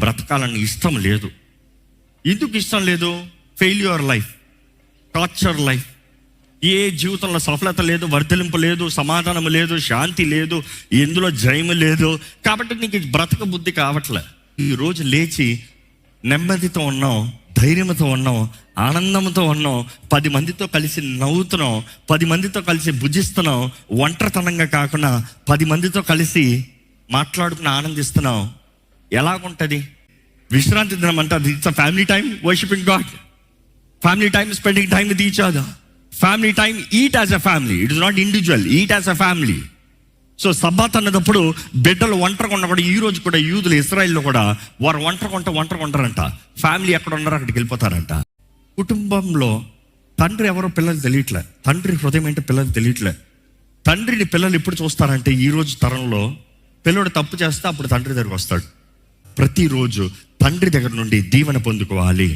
బ్రతకాలని ఇష్టం లేదు. ఎందుకు ఇష్టం లేదు? ఫెయిల్యూర్ లైఫ్, టార్చర్ లైఫ్, ఏ జీవితంలో సఫలత లేదు, వర్ధలింపు లేదు, సమాధానం లేదు, శాంతి లేదు, ఎందులో జయము లేదు. కాబట్టి నీకు బ్రతక బుద్ధి కావట్లే. ఈరోజు లేచి నెమ్మదితో ఉన్నాం, ధైర్యంతో ఉన్నాం, ఆనందంతో ఉన్నాం, 10 మందితో కలిసి నవ్వుతున్నాం, 10 మందితో కలిసి భుజిస్తున్నాం, ఒంటరితనంగా కాకుండా 10 మందితో కలిసి మాట్లాడుకుని ఆనందిస్తున్నాం. ఎలాగుంటుంది? విశ్రాంతి దినం అంటే it's a family time worshipping God, family time spending time with each other, family time, eat as a family. It is not individual, eat as a family. So Sabbath అన్నప్పుడు బిడ్డలు ఒంటరిగా ఉన్న కూడా, ఈ రోజు కూడా యూదులు ఇశ్రాయేల్లో కూడా వారు ఒంటరిగా ఉంటారంట. ఫ్యామిలీ ఎక్కడ ఉన్నారో అక్కడికి వెళ్ళిపోతారంట. కుటుంబంలో తండ్రి ఎవరో పిల్లలు తెలియట్లే, తండ్రి హృదయం ఏంటో పిల్లలు తెలియట్లే. తండ్రిని పిల్లలు ఎప్పుడు చూస్తారంటే, ఈ రోజు తరంలో పిల్లడు తప్పు చేస్తే అప్పుడు తండ్రి దగ్గరకు వస్తాడు. ప్రతిరోజు తండ్రి దగ్గర నుండి దీవెన పొందుకోవాలి.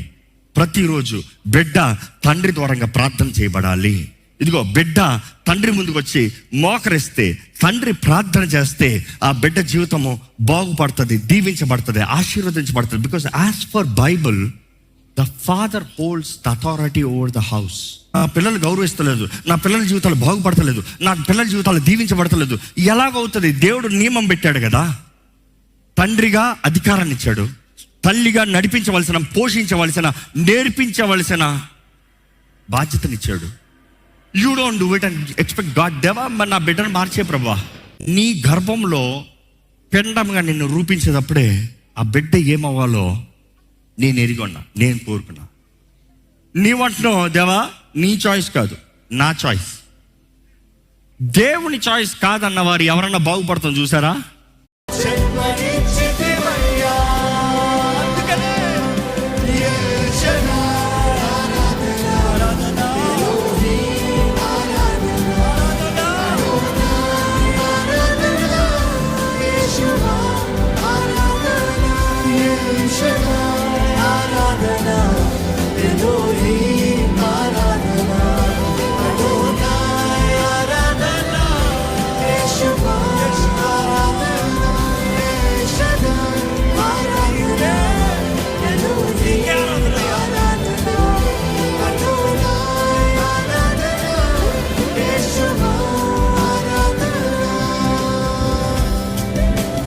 ప్రతిరోజు బిడ్డ తండ్రి ద్వారంగా ప్రార్థన చేయబడాలి. ఇదిగో బిడ్డ తండ్రి ముందుకు వచ్చి మోకరిస్తే, తండ్రి ప్రార్థన చేస్తే ఆ బిడ్డ జీవితము బాగుపడుతుంది, దీవించబడుతుంది, ఆశీర్వదించబడుతుంది. Because as per Bible the father holds the authority over the house. నా పిల్లలు గౌరవిస్తలేదు, నా పిల్లల జీవితాలు బాగుపడతలేదు, నా పిల్లల జీవితాలు దీవించబడతలేదు. ఎలాగవుతుంది? దేవుడు నియమం పెట్టాడు కదా. తండ్రిగా అధికారాన్ని ఇచ్చాడు, తల్లిగా నడిపించవలసిన, పోషించవలసిన, నేర్పించవలసిన బాధ్యతనిచ్చాడు. You don't do it and expect God. దేవా నా బిడ్డను మార్చే ప్రభా. నీ గర్భంలో పిండంగా నిన్ను రూపించేటప్పుడే ఆ బిడ్డ ఏమవ్వాలో నేను ఎరిగొన్నా, నేను కోరుకున్నా. నీవంటున్నావు దేవా, నీ చాయిస్ కాదు, నా చాయిస్. దేవుని చాయిస్ కాదన్న వారు ఎవరన్నా బాగుపడతాం చూసారా?